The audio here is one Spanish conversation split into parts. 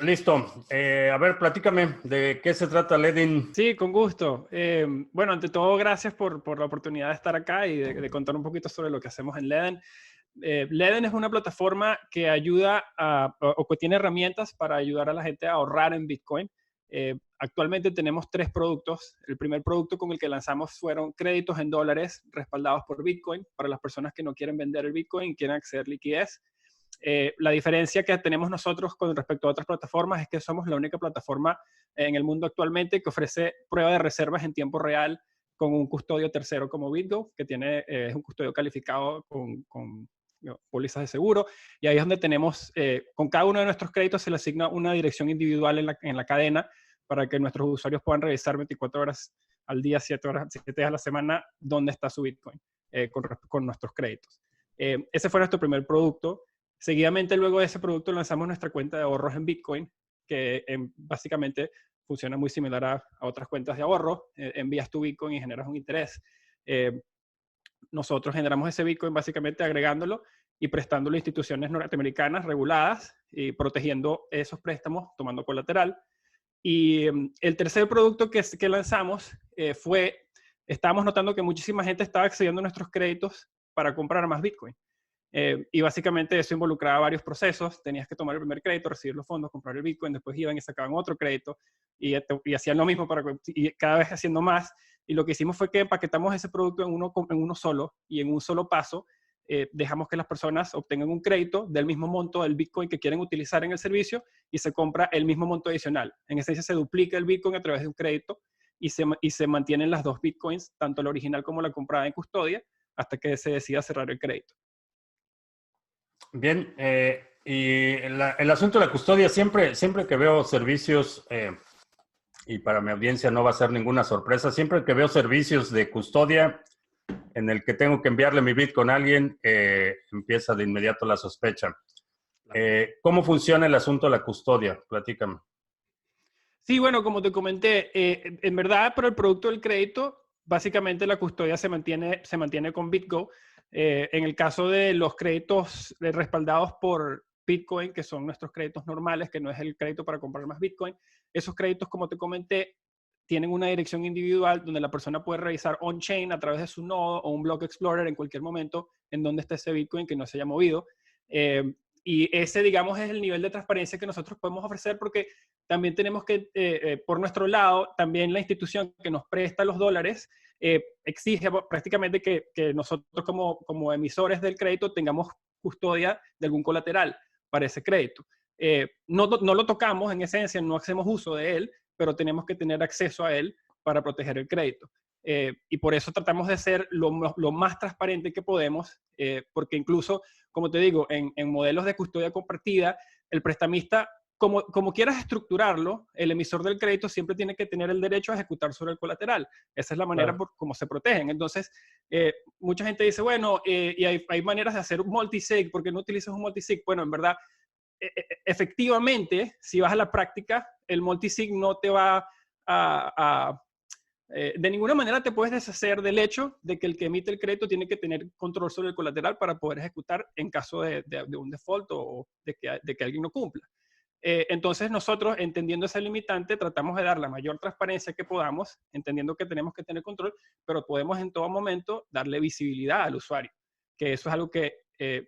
Listo. A ver, platícame de qué se trata Ledin. Sí, con gusto. Bueno, ante todo, gracias por la oportunidad de estar acá y de contar un poquito sobre lo que hacemos en Leden. Leden es una plataforma que ayuda o que tiene herramientas para ayudar a la gente a ahorrar en Bitcoin. Actualmente tenemos 3 productos. El primer producto con el que lanzamos fueron créditos en dólares respaldados por Bitcoin para las personas que no quieren vender el Bitcoin y quieren acceder a liquidez. La diferencia que tenemos nosotros con respecto a otras plataformas es que somos la única plataforma en el mundo actualmente que ofrece prueba de reservas en tiempo real con un custodio tercero como BitGo, que es un custodio calificado con pólizas de seguro. Y ahí es donde tenemos, con cada uno de nuestros créditos se le asigna una dirección individual en la cadena para que nuestros usuarios puedan revisar 24 horas al día, 7 días a la semana, dónde está su Bitcoin con nuestros créditos. Ese fue nuestro primer producto. Seguidamente, luego de ese producto, lanzamos nuestra cuenta de ahorros en Bitcoin, que básicamente funciona muy similar a otras cuentas de ahorro. Envías tu Bitcoin y generas un interés. Nosotros generamos ese Bitcoin básicamente agregándolo y prestándolo a instituciones norteamericanas reguladas y protegiendo esos préstamos, tomando colateral. Y el tercer producto que lanzamos estábamos notando que muchísima gente estaba accediendo a nuestros créditos para comprar más Bitcoin. Y básicamente eso involucraba varios procesos. Tenías que tomar el primer crédito, recibir los fondos, comprar el Bitcoin, después iban y sacaban otro crédito y hacían lo mismo y cada vez haciendo más. Y lo que hicimos fue que empaquetamos ese producto en uno solo y en un solo paso dejamos que las personas obtengan un crédito del mismo monto del Bitcoin que quieren utilizar en el servicio y se compra el mismo monto adicional. En esencia se duplica el Bitcoin a través de un crédito y se mantienen las dos Bitcoins, tanto la original como la comprada en custodia, hasta que se decida cerrar el crédito. Bien, y el asunto de la custodia, siempre que veo servicios, y para mi audiencia no va a ser ninguna sorpresa, siempre que veo servicios de custodia en el que tengo que enviarle mi Bitcoin a alguien, empieza de inmediato la sospecha. ¿Cómo funciona el asunto de la custodia? Platícame. Sí, bueno, como te comenté, en verdad, para el producto del crédito, básicamente la custodia se mantiene con BitGo. En el caso de los créditos respaldados por Bitcoin, que son nuestros créditos normales, que no es el crédito para comprar más Bitcoin, esos créditos, como te comenté, tienen una dirección individual donde la persona puede revisar on-chain a través de su nodo o un block explorer en cualquier momento en donde esté ese Bitcoin que no se haya movido. Y ese, digamos, es el nivel de transparencia que nosotros podemos ofrecer porque también tenemos que, por nuestro lado, también la institución que nos presta los dólares exige prácticamente que nosotros como emisores del crédito tengamos custodia de algún colateral para ese crédito. No lo tocamos en esencia, no hacemos uso de él, pero tenemos que tener acceso a él para proteger el crédito. Y por eso tratamos de ser lo más transparente que podemos, porque incluso, como te digo, en modelos de custodia compartida, el prestamista, como quieras estructurarlo, el emisor del crédito siempre tiene que tener el derecho a ejecutar sobre el colateral. Esa es la manera por cómo se protegen. Entonces, mucha gente dice, bueno, y hay maneras de hacer un multisig, ¿por qué no utilizas un multisig? Bueno, en verdad, efectivamente, si vas a la práctica, el multisig no te va de ninguna manera te puedes deshacer del hecho de que el que emite el crédito tiene que tener control sobre el colateral para poder ejecutar en caso de un default o de que alguien no cumpla. Entonces nosotros, entendiendo esa limitante, tratamos de dar la mayor transparencia que podamos, entendiendo que tenemos que tener control, pero podemos en todo momento darle visibilidad al usuario, que eso es algo que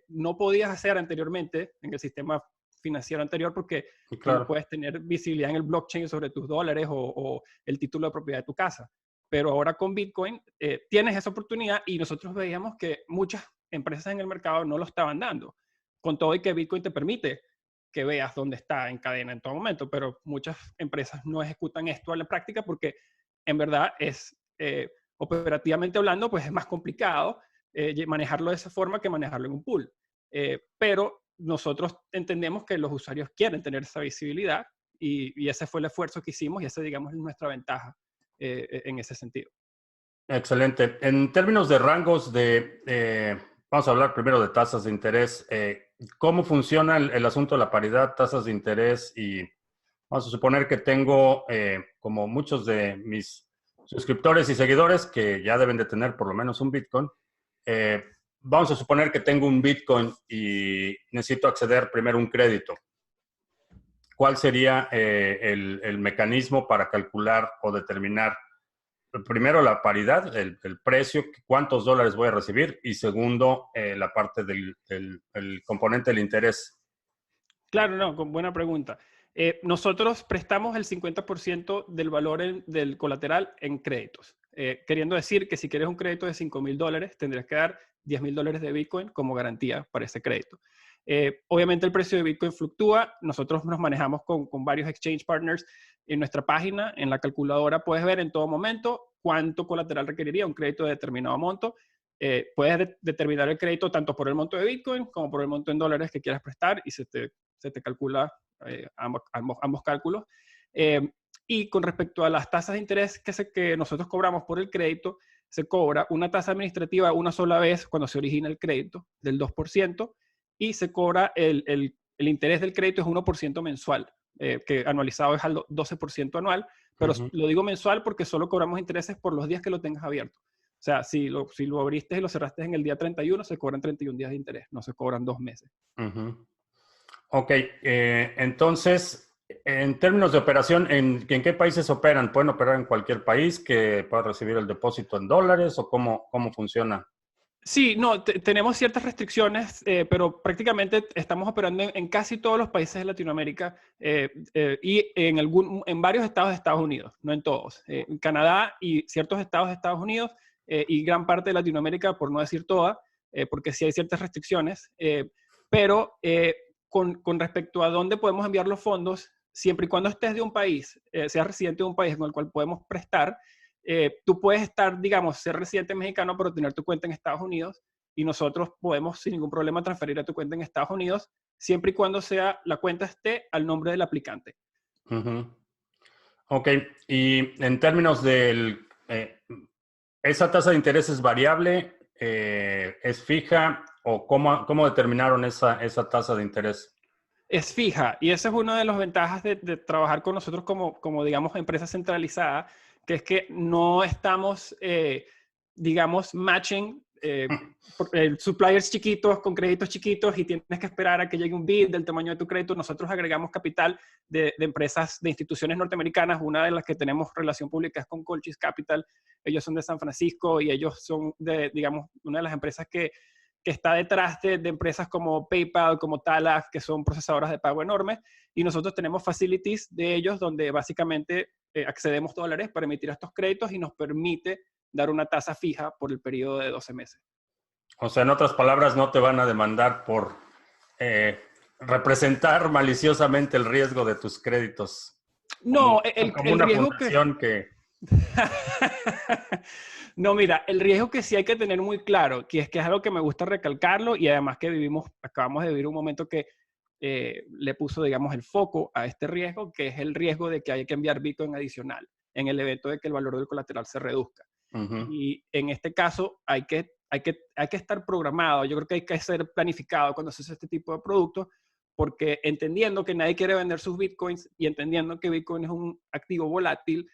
no podías hacer anteriormente en el sistema financiero anterior porque tú no puedes tener visibilidad en el blockchain sobre tus dólares o el título de propiedad de tu casa. Pero ahora con Bitcoin tienes esa oportunidad y nosotros veíamos que muchas empresas en el mercado no lo estaban dando, con todo y que Bitcoin te permite que veas dónde está en cadena en todo momento, pero muchas empresas no ejecutan esto a la práctica porque en verdad es, operativamente hablando, pues es más complicado manejarlo de esa forma que manejarlo en un pool. Pero nosotros entendemos que los usuarios quieren tener esa visibilidad y ese fue el esfuerzo que hicimos y esa, digamos, es nuestra ventaja en ese sentido. Excelente. En términos de rangos vamos a hablar primero de tasas de interés. ¿Cómo funciona el asunto de la paridad, tasas de interés? Y vamos a suponer que tengo, como muchos de mis suscriptores y seguidores, que ya deben de tener por lo menos un Bitcoin, vamos a suponer que tengo un Bitcoin y necesito acceder primero a un crédito. ¿cuál sería el mecanismo para calcular o determinar, primero, la paridad, el precio, cuántos dólares voy a recibir, y segundo, la parte el componente del interés? Claro, no, con buena pregunta. Nosotros prestamos el 50% del valor del colateral en créditos. Queriendo decir que si quieres un crédito de $5,000, tendrías que dar $10,000 de Bitcoin como garantía para ese crédito. Obviamente el precio de Bitcoin fluctúa. Nosotros nos manejamos con varios exchange partners. En nuestra página, en la calculadora, puedes ver en todo momento cuánto colateral requeriría un crédito de determinado monto. Puedes determinar el crédito tanto por el monto de Bitcoin como por el monto en dólares que quieras prestar y se te calcula ambos cálculos. Y con respecto a las tasas de interés que nosotros cobramos por el crédito, se cobra una tasa administrativa una sola vez cuando se origina el crédito del 2% y se cobra el interés del crédito es 1% mensual, que anualizado es al 12% anual, pero lo digo mensual porque solo cobramos intereses por los días que lo tengas abierto. O sea, si lo abriste y lo cerraste en el día 31, se cobran 31 días de interés, no se cobran 2 meses. Ok, entonces, en términos de operación, ¿en qué países operan? ¿Pueden operar en cualquier país que pueda recibir el depósito en dólares o cómo funciona? Sí, no, tenemos ciertas restricciones, pero prácticamente estamos operando en casi todos los países de Latinoamérica y en varios estados de Estados Unidos, no en todos. En Canadá y ciertos estados de Estados Unidos y gran parte de Latinoamérica, por no decir toda, porque sí hay ciertas restricciones, pero con respecto a dónde podemos enviar los fondos, siempre y cuando estés de un país, seas residente de un país con el cual podemos prestar, tú puedes estar, digamos, ser residente mexicano, pero tener tu cuenta en Estados Unidos y nosotros podemos sin ningún problema transferir a tu cuenta en Estados Unidos, siempre y cuando la cuenta esté al nombre del aplicante. Ok, y en términos ¿esa tasa de interés es variable, es fija o cómo determinaron esa tasa de interés? Es fija y esa es una de las ventajas de trabajar con nosotros como, digamos, empresa centralizada, que es que no estamos, digamos, matching suppliers chiquitos con créditos chiquitos y tienes que esperar a que llegue un bid del tamaño de tu crédito. Nosotros agregamos capital de empresas, de instituciones norteamericanas. Una de las que tenemos relación pública es con Colchis Capital. Ellos son de San Francisco y ellos son digamos, una de las empresas que está detrás de empresas como PayPal, como Tala, que son procesadoras de pago enormes, y nosotros tenemos facilities de ellos donde básicamente accedemos dólares para emitir estos créditos y nos permite dar una tasa fija por el periodo de 12 meses. O sea, en otras palabras, no te van a demandar por representar maliciosamente el riesgo de tus créditos. No, Como el una riesgo fundación que... No, mira, el riesgo que sí hay que tener muy claro, que es algo que me gusta recalcarlo y además que acabamos de vivir un momento que le puso, digamos, el foco a este riesgo, que es el riesgo de que hay que enviar Bitcoin adicional en el evento de que el valor del colateral se reduzca. Y en este caso hay que estar programado, yo creo que hay que ser planificado cuando se hace este tipo de productos, porque entendiendo que nadie quiere vender sus Bitcoins y entendiendo que Bitcoin es un activo volátil,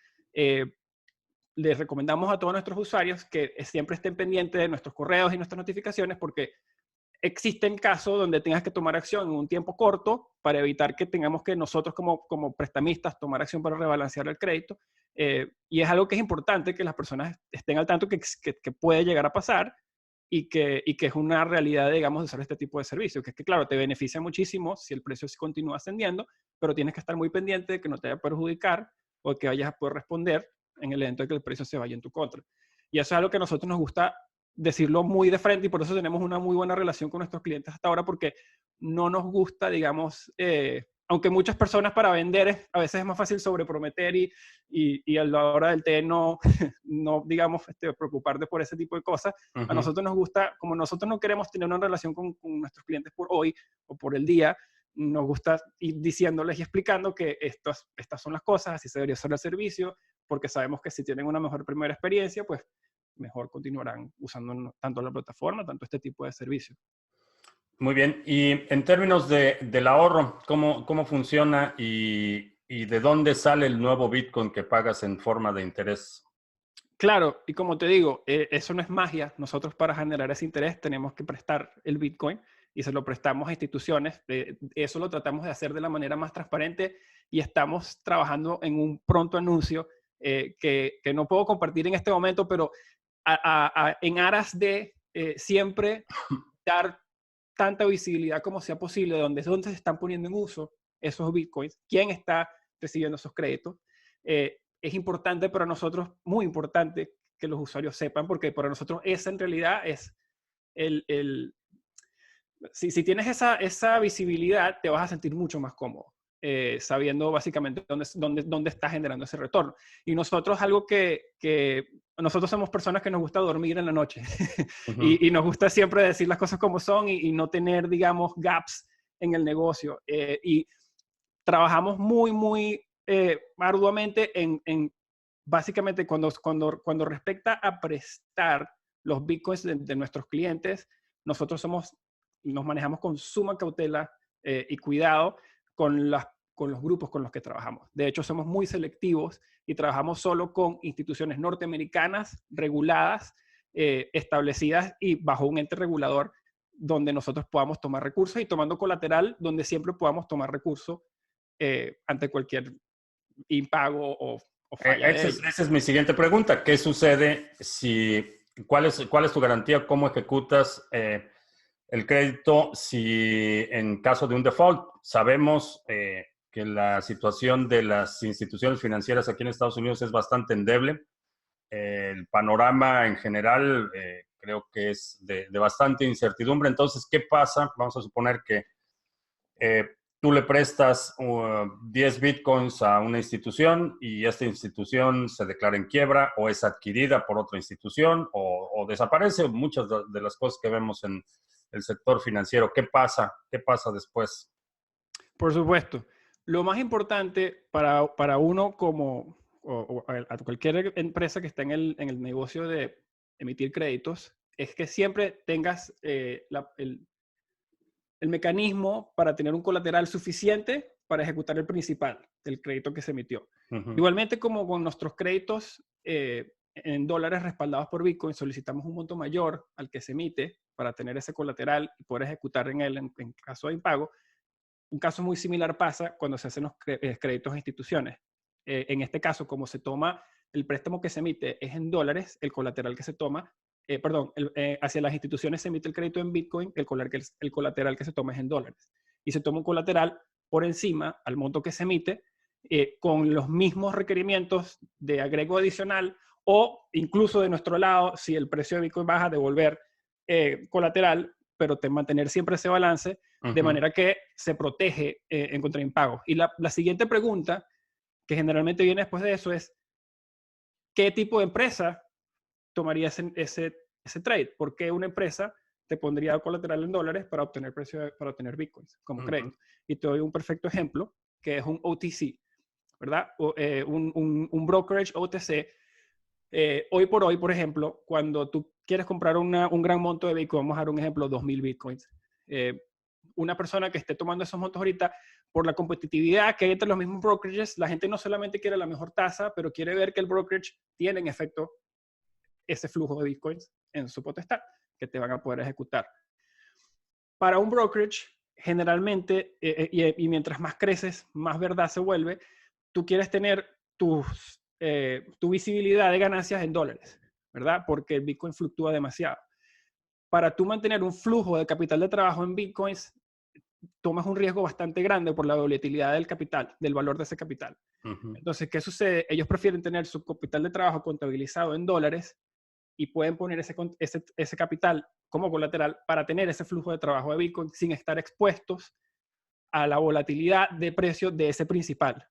les recomendamos a todos nuestros usuarios que siempre estén pendientes de nuestros correos y nuestras notificaciones porque existen casos donde tengas que tomar acción en un tiempo corto para evitar que tengamos que nosotros como prestamistas tomar acción para rebalancear el crédito. Y es algo que es importante que las personas estén al tanto que puede llegar a pasar y que es una realidad, digamos, de usar este tipo de servicios. Que es que, claro, te beneficia muchísimo si el precio continúa ascendiendo, pero tienes que estar muy pendiente de que no te vaya a perjudicar o que vayas a poder responder en el evento de que el precio se vaya en tu contra. Y eso es algo que a nosotros nos gusta decirlo muy de frente y por eso tenemos una muy buena relación con nuestros clientes hasta ahora porque no nos gusta, digamos, aunque muchas personas para vender a veces es más fácil sobreprometer y a la hora del té no, no digamos, preocuparte por ese tipo de cosas. A nosotros nos gusta, como nosotros no queremos tener una relación con nuestros clientes por hoy o por el día, nos gusta ir diciéndoles y explicando que estas son las cosas, así se debería hacer el servicio, porque sabemos que si tienen una mejor primera experiencia, pues mejor continuarán usando tanto la plataforma, tanto este tipo de servicios. Muy bien. Y en términos del ahorro, ¿cómo funciona y de dónde sale el nuevo Bitcoin que pagas en forma de interés? Claro, y como te digo, eso no es magia. Nosotros para generar ese interés tenemos que prestar el Bitcoin y se lo prestamos a instituciones. Eso lo tratamos de hacer de la manera más transparente y estamos trabajando en un pronto anuncio que no puedo compartir en este momento, pero en aras de siempre dar tanta visibilidad como sea posible de dónde se están poniendo en uso esos bitcoins, quién está recibiendo esos créditos. Es importante para nosotros, muy importante, que los usuarios sepan, porque para nosotros esa en realidad es si tienes esa visibilidad, te vas a sentir mucho más cómodo, sabiendo básicamente dónde está generando ese retorno. Y nosotros, algo que nosotros somos personas que nos gusta dormir en la noche Ujú. y nos gusta siempre decir las cosas como son y no tener, digamos, gaps en el negocio. Y trabajamos muy arduamente en básicamente cuando respecta a prestar los bitcoins de nuestros clientes, nosotros nos manejamos con suma cautela y cuidado con los grupos con los que trabajamos. De hecho, somos muy selectivos y trabajamos solo con instituciones norteamericanas reguladas, establecidas y bajo un ente regulador donde nosotros podamos tomar recursos y tomando colateral donde siempre podamos tomar recursos ante cualquier impago o falla de ellos. Esa es mi siguiente pregunta. ¿Qué sucede cuál es tu garantía? ¿Cómo ejecutas el crédito si en caso de un default? Sabemos que la situación de las instituciones financieras aquí en Estados Unidos es bastante endeble. El panorama en general creo que es de bastante incertidumbre. Entonces, ¿qué pasa? Vamos a suponer que eh, tú le prestas 10 bitcoins a una institución y esta institución se declara en quiebra o es adquirida por otra institución o desaparece. Muchas de las cosas que vemos en el sector financiero. ¿Qué pasa? ¿Qué pasa después? Por supuesto. Lo más importante para uno o a cualquier empresa que está en el negocio de emitir créditos es que siempre tengas el mecanismo para tener un colateral suficiente para ejecutar el principal del crédito que se emitió. Ujú. Igualmente como con nuestros créditos en dólares respaldados por Bitcoin, solicitamos un monto mayor al que se emite para tener ese colateral y poder ejecutar en él en caso de impago. Un caso muy similar pasa cuando se hacen los créditos a instituciones. En este caso, como se toma el préstamo que se emite es en dólares, el colateral que se toma, hacia las instituciones se emite el crédito en Bitcoin, el colateral que se toma es en dólares. Y se toma un colateral por encima al monto que se emite con los mismos requerimientos de agrego adicional o incluso de nuestro lado, si el precio de Bitcoin baja, devolver colateral, pero mantener siempre ese balance de Ujú. manera que se protege en contra de impagos. Y la siguiente pregunta, que generalmente viene después de eso, es ¿qué tipo de empresa tomaría ese trade? ¿Por qué una empresa te pondría colateral en dólares para obtener para obtener bitcoins como Ujú. crédito? Y te doy un perfecto ejemplo, que es un OTC, ¿verdad? Un brokerage OTC. Hoy por hoy, por ejemplo, cuando tú quieres comprar un gran monto de bitcoin, vamos a dar un ejemplo, 2.000 bitcoins. Una persona que esté tomando esos montos ahorita, por la competitividad que hay entre los mismos brokerages, la gente no solamente quiere la mejor tasa, pero quiere ver que el brokerage tiene en efecto ese flujo de bitcoins en su potestad que te van a poder ejecutar. Para un brokerage, generalmente, y mientras más creces, más verdad se vuelve, tú quieres tener tu visibilidad de ganancias en dólares, ¿verdad? Porque el Bitcoin fluctúa demasiado. Para tú mantener un flujo de capital de trabajo en Bitcoins, tomas un riesgo bastante grande por la volatilidad del capital, del valor de ese capital. Ujú. Entonces, ¿qué sucede? Ellos prefieren tener su capital de trabajo contabilizado en dólares y pueden poner ese capital como colateral para tener ese flujo de trabajo de Bitcoin sin estar expuestos a la volatilidad de precio de ese principal.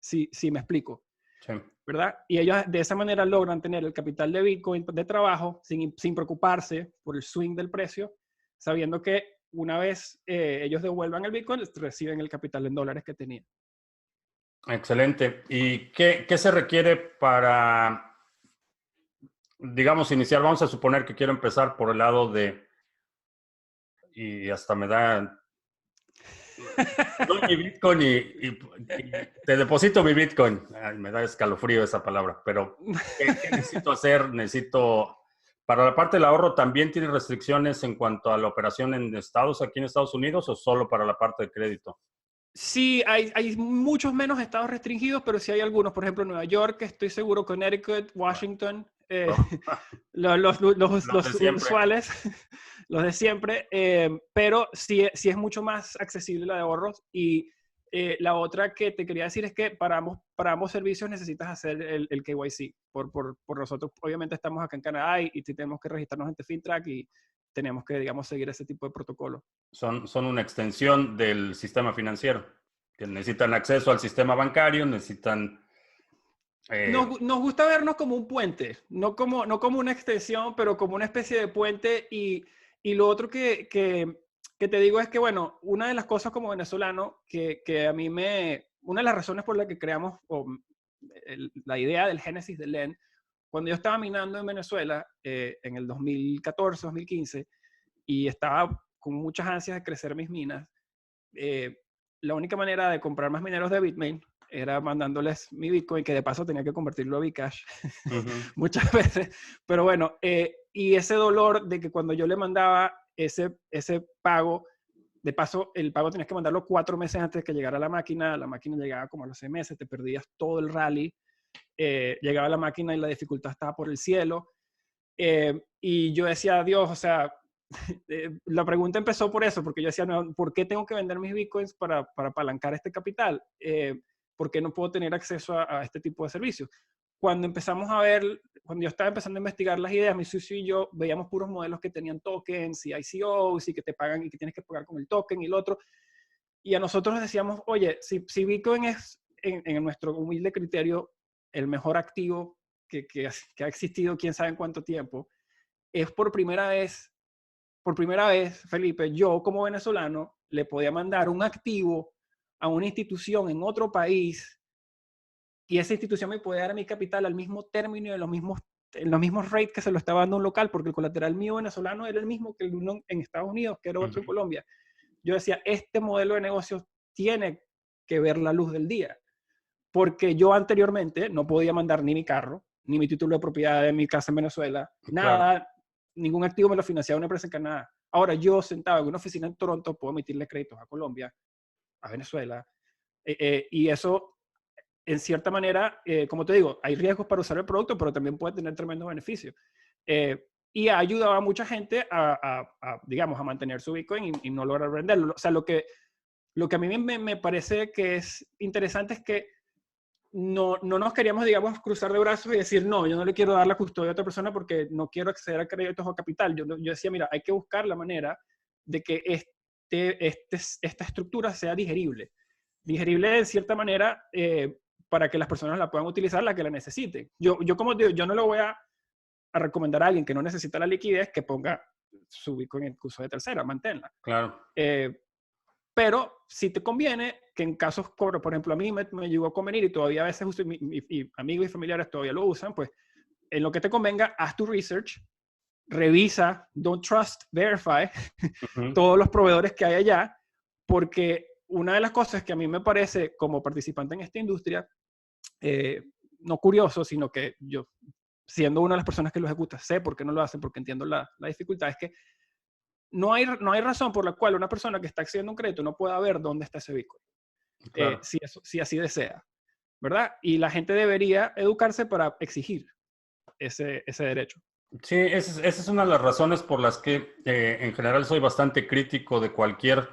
Sí me explico, Sí. ¿verdad? Y ellos de esa manera logran tener el capital de Bitcoin de trabajo sin preocuparse por el swing del precio, sabiendo que una vez ellos devuelvan el Bitcoin, reciben el capital en dólares que tenían. Excelente. ¿Y qué se requiere para, digamos, iniciar? Vamos a suponer que quiero empezar por el lado y hasta me da, te doy mi Bitcoin y te deposito mi Bitcoin. Ay, me da escalofrío esa palabra, pero ¿qué necesito hacer? Necesito Para la parte del ahorro, ¿también tiene restricciones en cuanto a la operación en estados aquí en Estados Unidos o solo para la parte de crédito? Sí, hay muchos menos estados restringidos, pero sí hay algunos. Por ejemplo, Nueva York, estoy seguro, Connecticut, Bueno, Washington, lo- los de los siempre. usuales, los de siempre. Pero sí, sí es mucho más accesible la de ahorros. Y la otra que te quería decir es que para ambos servicios necesitas hacer el KYC. Por nosotros, obviamente, estamos acá en Canadá y tenemos que registrarnos ante FinTrack y tenemos que, digamos, seguir ese tipo de protocolo. Son una extensión del sistema financiero, que necesitan acceso al sistema bancario, necesitan... eh, Nos gusta vernos como un puente, no como una extensión, pero como una especie de puente. Y lo otro que te digo es que, bueno, una de las cosas como venezolano que a mí una de las razones por la que creamos la idea del génesis de LEN, cuando yo estaba minando en Venezuela en el 2014, 2015, y estaba con muchas ansias de crecer mis minas, eh, la única manera de comprar más mineros de Bitmain era mandándoles mi Bitcoin, que de paso tenía que convertirlo a Bcash ujú, muchas veces. Pero bueno, y ese dolor de que cuando yo le mandaba ese pago, de paso, el pago tenías que mandarlo 4 meses antes de que llegara la máquina llegaba como a los 6 meses, te perdías todo el rally, llegaba la máquina y la dificultad estaba por el cielo. Y yo decía, Dios, o sea, la pregunta empezó por eso, porque yo decía, no, ¿por qué tengo que vender mis bitcoins para apalancar este capital? ¿Por qué no puedo tener acceso a este tipo de servicios? Cuando empezamos a ver, cuando yo estaba empezando a investigar las ideas, mi socio y yo veíamos puros modelos que tenían tokens y ICOs y que te pagan y que tienes que pagar con el token y el otro. Y a nosotros nos decíamos, oye, si Bitcoin es, en nuestro humilde criterio, el mejor activo que ha existido quién sabe en cuánto tiempo, es por primera vez, Felipe, yo como venezolano le podía mandar un activo a una institución en otro país y esa institución me podía dar a mi capital al mismo término y en los mismos rates que se lo estaba dando un local, porque el colateral mío venezolano era el mismo que el uno en Estados Unidos, que era otro en ujú. Colombia. Yo decía, este modelo de negocios tiene que ver la luz del día, porque yo anteriormente no podía mandar ni mi carro, ni mi título de propiedad de mi casa en Venezuela, Claro. nada, ningún activo me lo financiaba una empresa en Canadá. Ahora yo sentado en una oficina en Toronto puedo emitirle créditos a Colombia, a Venezuela, y eso, en cierta manera, como te digo, hay riesgos para usar el producto, pero también puede tener tremendos beneficios. Y ha ayudado a mucha gente digamos, a mantener su Bitcoin y no lograr venderlo. O sea, lo que a mí me parece que es interesante es que no nos queríamos, digamos, cruzar de brazos y decir, no, yo no le quiero dar la custodia a otra persona porque no quiero acceder a créditos o capital. Yo decía, mira, hay que buscar la manera de que esta estructura sea digerible. Digerible de cierta manera para que las personas la puedan utilizar, la que la necesiten. Yo como digo, yo no le voy a recomendar a alguien que no necesita la liquidez que ponga su Bitcoin en curso de tercera, manténla. Claro. Eh, pero si te conviene, que en casos, por ejemplo, a mí me llegó a convenir y todavía a veces uso, y amigos y familiares todavía lo usan, pues en lo que te convenga, haz tu research, revisa, don't trust, verify Ujú. todos los proveedores que hay allá, porque una de las cosas que a mí me parece como participante en esta industria, eh, no curioso, sino que yo, siendo una de las personas que lo ejecuta, sé por qué no lo hacen, porque entiendo la dificultad, es que no hay razón por la cual una persona que está accediendo a un crédito no pueda ver dónde está ese Bitcoin, Claro. si así desea, ¿verdad? Y la gente debería educarse para exigir ese derecho. Sí, esa es una de las razones por las que en general soy bastante crítico de cualquier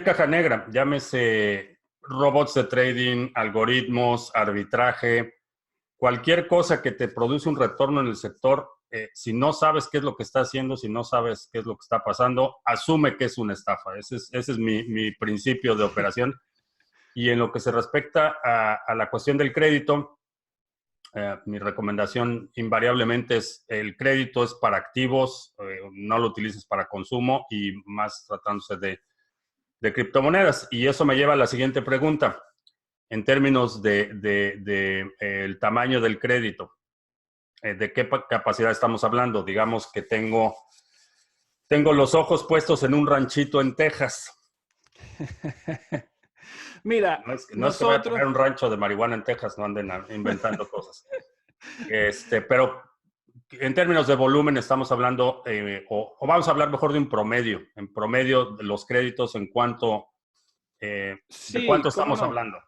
caja negra, llámese robots de trading, algoritmos, arbitraje, cualquier cosa que te produce un retorno en el sector. Si no sabes qué es lo que está haciendo, si no sabes qué es lo que está pasando, asume que es una estafa. Ese es mi principio de operación. Y en lo que se respecta a la cuestión del crédito, mi recomendación invariablemente es el crédito es para activos, no lo utilices para consumo y más tratándose de criptomonedas. Y eso me lleva a la siguiente pregunta. En términos el tamaño del crédito, ¿de qué capacidad estamos hablando? Digamos que tengo los ojos puestos en un ranchito en Texas. Mira, No es que vaya a nosotros, poner un rancho de marihuana en Texas, no anden inventando cosas. Pero en términos de volumen estamos hablando, o vamos a hablar mejor de un promedio. En promedio, de los créditos, ¿de cuánto Sí, cómo estamos no. hablando?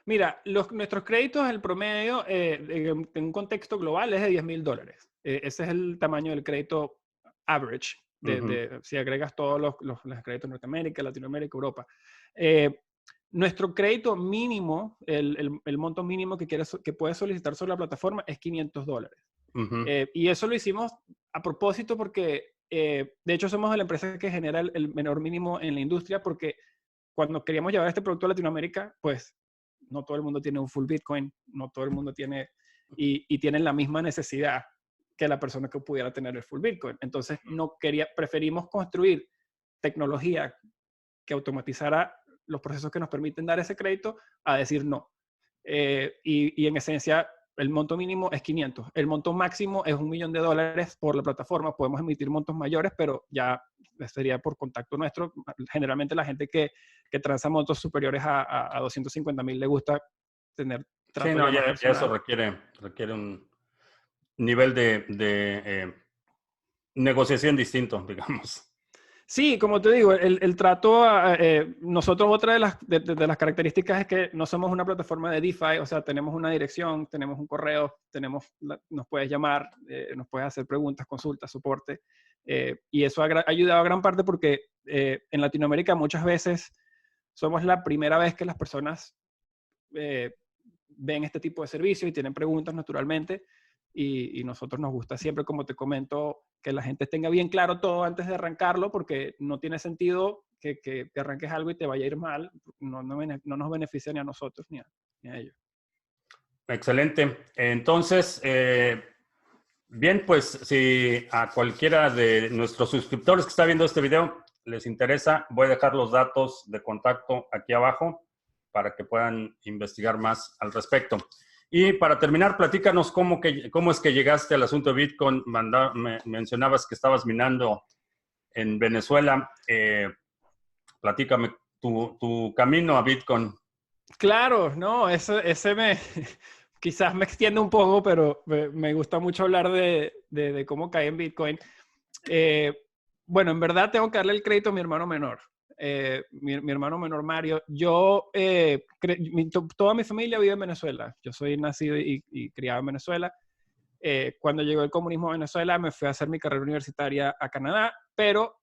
Mira, nuestros créditos, el promedio, en un contexto global, es de $10,000. Ese es el tamaño del crédito average, Ujú, si agregas todos los créditos en Norteamérica, Latinoamérica, Europa. Eh, Nuestro crédito mínimo, el monto mínimo que puedes solicitar sobre la plataforma es $500. ujú. Y eso lo hicimos a propósito porque, de hecho, somos la empresa que genera el menor mínimo en la industria porque cuando queríamos llevar este producto a Latinoamérica, pues no todo el mundo tiene un full Bitcoin, no todo el mundo tiene, y tienen la misma necesidad que la persona que pudiera tener el full Bitcoin. Entonces, preferimos construir tecnología que automatizara los procesos que nos permiten dar ese crédito a decir no. Y en esencia, el monto mínimo es 500. El monto máximo es $1,000,000 por la plataforma. Podemos emitir montos mayores, pero ya sería por contacto nuestro. Generalmente la gente que transa montos superiores a 250,000 le gusta tener Sí, trato no, ya más ya eso personal. requiere un nivel de negociación distinto, digamos. Sí, como te digo, el trato, nosotros otra de las características es que no somos una plataforma de DeFi, o sea, tenemos una dirección, tenemos un correo, nos puedes llamar, nos puedes hacer preguntas, consultas, soporte, y eso ha ayudado a gran parte porque en Latinoamérica muchas veces somos la primera vez que las personas eh, ven este tipo de servicios y tienen preguntas naturalmente. Y nosotros nos gusta siempre, como te comento, que la gente tenga bien claro todo antes de arrancarlo, porque no tiene sentido que arranques algo y te vaya a ir mal. No nos beneficia ni a nosotros ni a ellos. Excelente. Entonces, bien, pues si a cualquiera de nuestros suscriptores que está viendo este video les interesa, voy a dejar los datos de contacto aquí abajo para que puedan investigar más al respecto. Y para terminar, platícanos cómo es que llegaste al asunto de Bitcoin. Mencionabas que estabas minando en Venezuela. Platícame tu camino a Bitcoin. Claro, no, ese quizás me extiende un poco, pero me gusta mucho hablar de cómo cae en Bitcoin. Eh, bueno, en verdad tengo que darle el crédito a mi hermano menor. Mi hermano menor Mario. Toda mi familia vive en Venezuela. Yo soy nacido y criado en Venezuela. Cuando llegó el comunismo a Venezuela, me fui a hacer mi carrera universitaria a Canadá, pero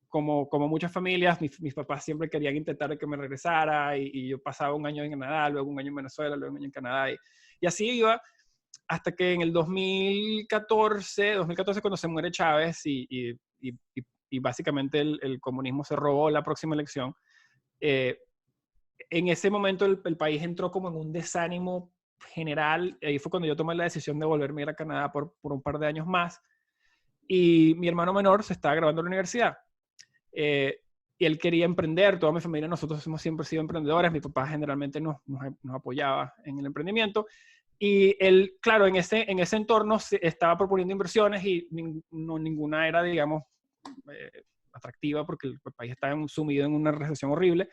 como muchas familias, mis papás siempre querían intentar que me regresara y yo pasaba un año en Canadá, luego un año en Venezuela, luego un año en Canadá y así iba hasta que en el 2014 cuando se muere Chávez y básicamente el comunismo se robó la próxima elección, eh, en ese momento el país entró como en un desánimo general. Ahí fue cuando yo tomé la decisión de volverme a ir a Canadá por un par de años más. Y mi hermano menor se estaba graduando en la universidad. Eh, y él quería emprender. Toda mi familia, nosotros hemos siempre sido emprendedores. Mi papá generalmente nos apoyaba en el emprendimiento. Y él, claro, en ese entorno estaba proponiendo inversiones y ninguna era, digamos, atractiva porque el país estaba sumido en una recesión horrible.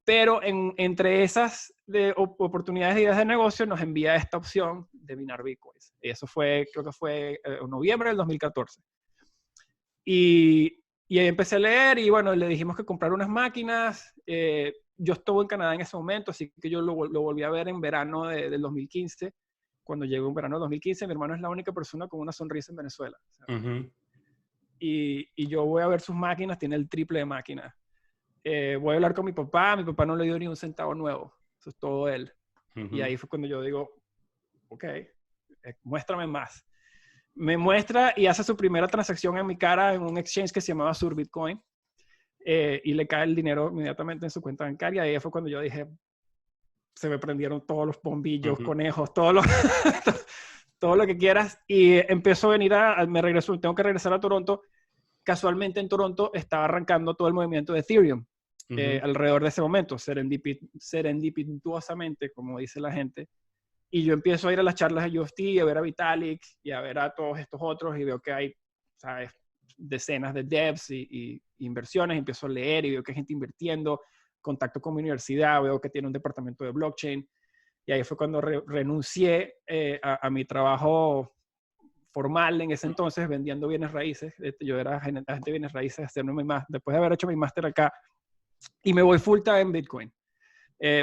Pero entre esas oportunidades de ideas de negocio nos envía esta opción de minar bitcoins. Y eso creo que fue en noviembre del 2014. Y ahí empecé a leer y bueno, le dijimos que comprar unas máquinas. Yo estuve en Canadá en ese momento, así que yo lo volví a ver en verano del 2015. Cuando llegó en verano del 2015, mi hermano es la única persona con una sonrisa en Venezuela. Ujú, Y yo voy a ver sus máquinas, tiene el triple de máquinas. Voy a hablar con mi papá no le dio ni un centavo nuevo, eso es todo él. Y ujú. ahí fue cuando yo digo, ok, muéstrame más. Me muestra y hace su primera transacción en mi cara en un exchange que se llamaba Sur Bitcoin y le cae el dinero inmediatamente en su cuenta bancaria. Y ahí fue cuando yo dije, se me prendieron todos los bombillos, Ujú, conejos, todo lo que quieras. Y empezó a venir tengo que regresar a Toronto. Casualmente en Toronto estaba arrancando todo el movimiento de Ethereum. ujú. Alrededor de ese momento, serendipituosamente, como dice la gente. Y yo empiezo a ir a las charlas de UST, a ver a Vitalik y a ver a todos estos otros y veo que hay, ¿sabes?, decenas de devs y inversiones. Empiezo a leer y veo que hay gente invirtiendo, contacto con mi universidad, veo que tiene un departamento de blockchain. Y ahí fue cuando renuncié a mi trabajo formal en ese entonces vendiendo bienes raíces. Yo era agente de bienes raíces después de haber hecho mi máster acá. Y me voy full time en Bitcoin.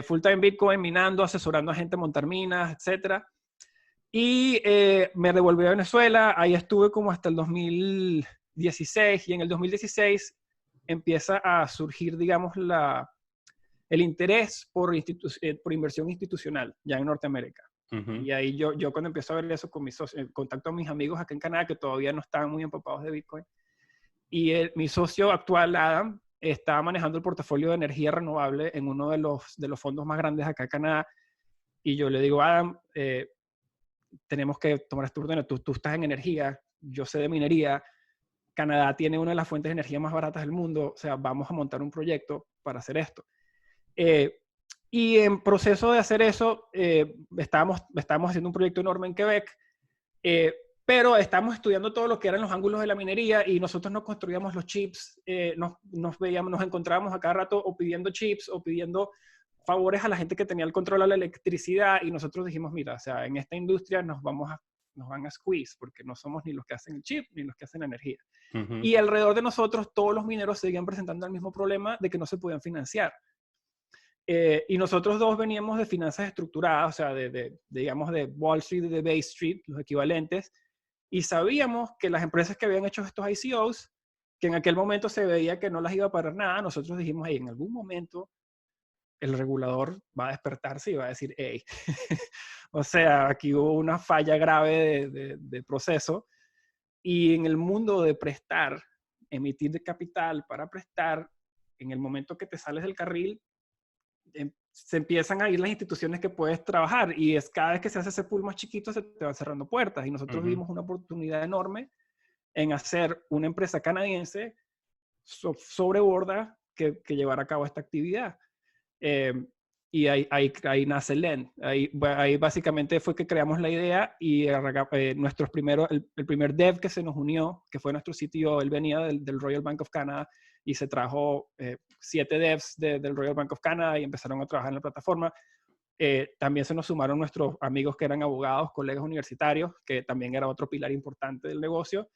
Full time Bitcoin, minando, asesorando a gente a montar minas, etc. Y me devolví a Venezuela. Ahí estuve como hasta el 2016. Y en el 2016 empieza a surgir, digamos, el interés por inversión institucional ya en Norteamérica. Y ahí yo cuando empiezo a ver eso con mis socios, contacto a mis amigos acá en Canadá que todavía no estaban muy empapados de Bitcoin. Y mi socio actual, Adam, estaba manejando el portafolio de energía renovable en uno de los fondos más grandes acá en Canadá. Y yo le digo, Adam, tenemos que tomar este orden. Tú estás en energía, yo sé de minería. Canadá tiene una de las fuentes de energía más baratas del mundo. O sea, vamos a montar un proyecto para hacer esto. Y en proceso de hacer eso, estábamos haciendo un proyecto enorme en Quebec, pero estábamos estudiando todo lo que eran los ángulos de la minería y nosotros no construíamos los chips, nos encontrábamos a cada rato o pidiendo chips o pidiendo favores a la gente que tenía el control de la electricidad y nosotros dijimos, mira, o sea, en esta industria nos van a squeeze porque no somos ni los que hacen el chip ni los que hacen la energía. Y alrededor de nosotros todos los mineros seguían presentando el mismo problema de que no se podían financiar. Y nosotros dos veníamos de finanzas estructuradas, o sea, digamos, de Wall Street y de Bay Street, los equivalentes, y sabíamos que las empresas que habían hecho estos ICOs, que en aquel momento se veía que no las iba a parar nada, nosotros dijimos, hey, en algún momento el regulador va a despertarse y va a decir, hey, o sea, aquí hubo una falla grave de proceso, y en el mundo de prestar, emitir de capital para prestar, en el momento que te sales del carril, se empiezan a ir las instituciones que puedes trabajar y es cada vez que se hace ese pool más chiquito se te van cerrando puertas y nosotros vimos una oportunidad enorme en hacer una empresa canadiense sobre borda que llevara a cabo esta actividad. Y ahí nace Lend. Ahí básicamente fue que creamos la idea y el primer dev que se nos unió, que fue nuestro CTO, él venía del Royal Bank of Canada y se trajo 7 devs del Royal Bank of Canada y empezaron a trabajar en la plataforma. También se nos sumaron nuestros amigos que eran abogados, colegas universitarios, que también era otro pilar importante del negocio.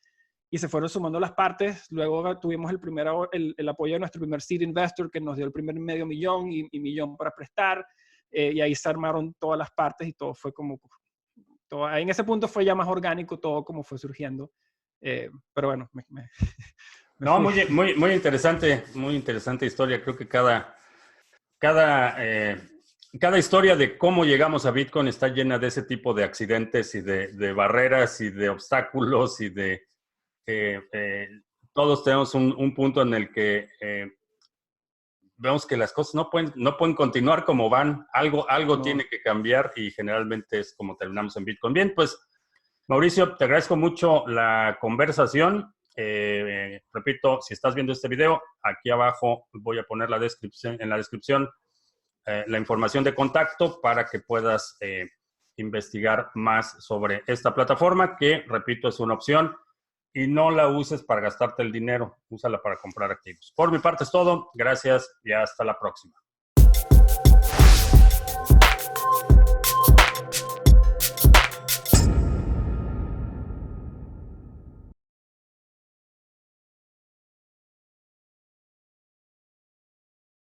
Y se fueron sumando las partes. Luego tuvimos el apoyo de nuestro primer seed investor que nos dio el primer $500,000 y $1,000,000 para prestar. Y ahí se armaron todas las partes y todo fue como... en ese punto fue ya más orgánico todo como fue surgiendo. Pero bueno, no, muy interesante historia. Creo que cada historia de cómo llegamos a Bitcoin está llena de ese tipo de accidentes y de barreras y de obstáculos y de... todos tenemos un punto en el que vemos que las cosas no pueden continuar como van. Algo tiene que cambiar y generalmente es como terminamos en Bitcoin. Bien, pues, Mauricio, te agradezco mucho la conversación. Repito, si estás viendo este video, aquí abajo voy a poner en la descripción la información de contacto para que puedas investigar más sobre esta plataforma que, repito, es una opción y no la uses para gastarte el dinero, úsala para comprar activos. Por mi parte es todo, gracias y hasta la próxima.